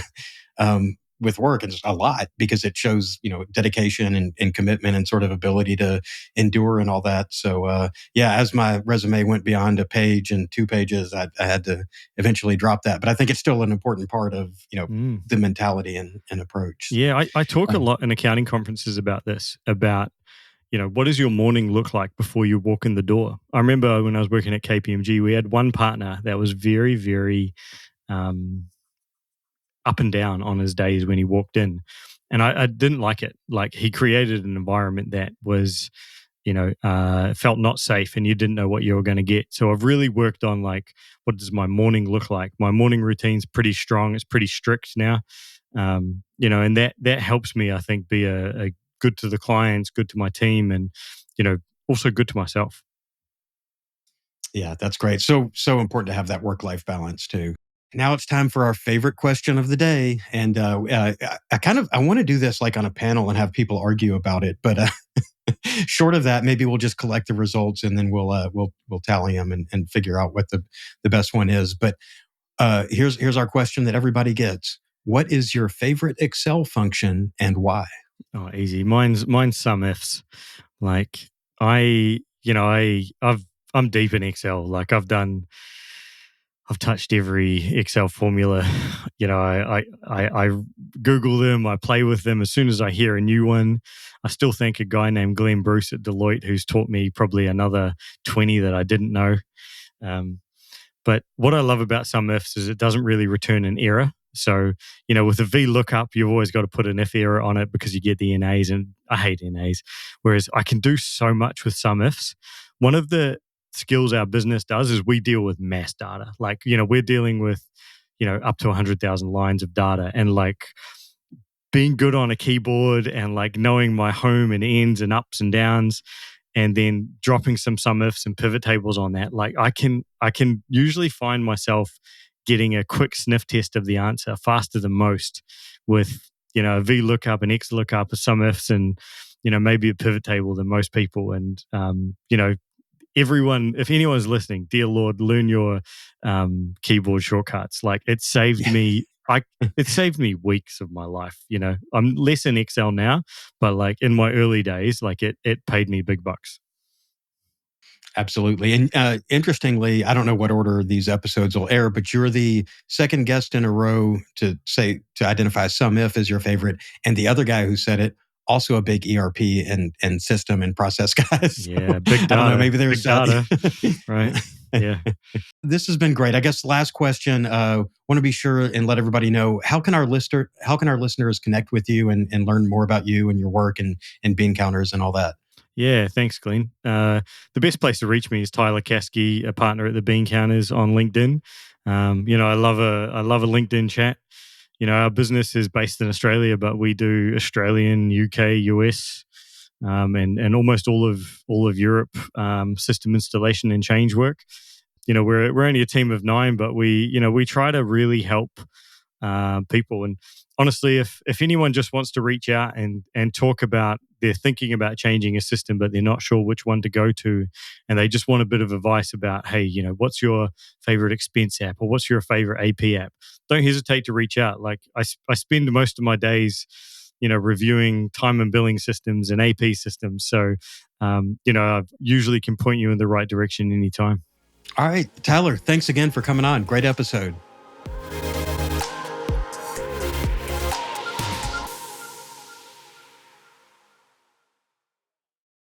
with work? And it's a lot, because it shows, dedication and commitment and sort of ability to endure and all that. So, as my resume went beyond a page and 2 pages, I had to eventually drop that. But I think it's still an important part of, the mentality and approach. Yeah, I talk a lot in accounting conferences about this, about, what does your morning look like before you walk in the door? I remember when I was working at KPMG, we had one partner that was very, very up and down on his days when he walked in. And I didn't like it. Like, he created an environment that was, felt not safe, and you didn't know what you were going to get. So I've really worked on, like, what does my morning look like? My morning routine's pretty strong. It's pretty strict now. And that helps me, I think, be a good to the clients, good to my team, and, also good to myself. Yeah, that's great. So important to have that work-life balance too. Now it's time for our favorite question of the day, and I want to do this like on a panel and have people argue about it. But short of that, maybe we'll just collect the results and then we'll tally them and figure out what the best one is. But here's our question that everybody gets: what is your favorite Excel function and why? Oh, easy. Mine's sum ifs. Like, I'm deep in Excel. Like, I've touched every Excel formula. I Google them, I play with them. As soon as I hear a new one, I still thank a guy named Glenn Bruce at Deloitte who's taught me probably another 20 that I didn't know. But what I love about sum ifs is it doesn't really return an error. So, with a VLOOKUP, you've always got to put an if error on it because you get the NAs, and I hate NAs. Whereas I can do so much with sum ifs. One of the skills our business does is we deal with mass data. Like, we're dealing with, up to 100,000 lines of data, and like being good on a keyboard and like knowing my home and ends and ups and downs, and then dropping some sum ifs and pivot tables on that. Like, I can usually find myself getting a quick sniff test of the answer faster than most with, a VLOOKUP, an XLOOKUP, a sum ifs, and, maybe a pivot table than most people. And, everyone, if anyone's listening, dear Lord, learn your keyboard shortcuts. Like it saved me. It saved me weeks of my life. I'm less in Excel now, but like in my early days, like it paid me big bucks. Absolutely. And interestingly, I don't know what order these episodes will air, but you're the second guest in a row to identify SumIf as your favorite. And the other guy who said it, also a big ERP and system and process guy. So, yeah, big data. I don't know, maybe there's big data, right? Yeah. This has been great. I guess last question, want to be sure and let everybody know, how can our listeners connect with you and learn more about you and your work and BeanCounters and all that? Yeah, thanks, Glenn. The best place to reach me is Tyler Caskey, a partner at TheBeanCounters on LinkedIn. I love a LinkedIn chat. Our business is based in Australia, but we do Australian, UK, US, and almost all of Europe system installation and change work. We're only a team of 9, but we try to really help people. And honestly, if anyone just wants to reach out and talk about they're thinking about changing a system, but they're not sure which one to go to, and they just want a bit of advice about, hey, what's your favorite expense app or what's your favorite AP app? Don't hesitate to reach out. Like I spend most of my days, reviewing time and billing systems and AP systems. So, I usually can point you in the right direction anytime. All right, Tyler, thanks again for coming on. Great episode.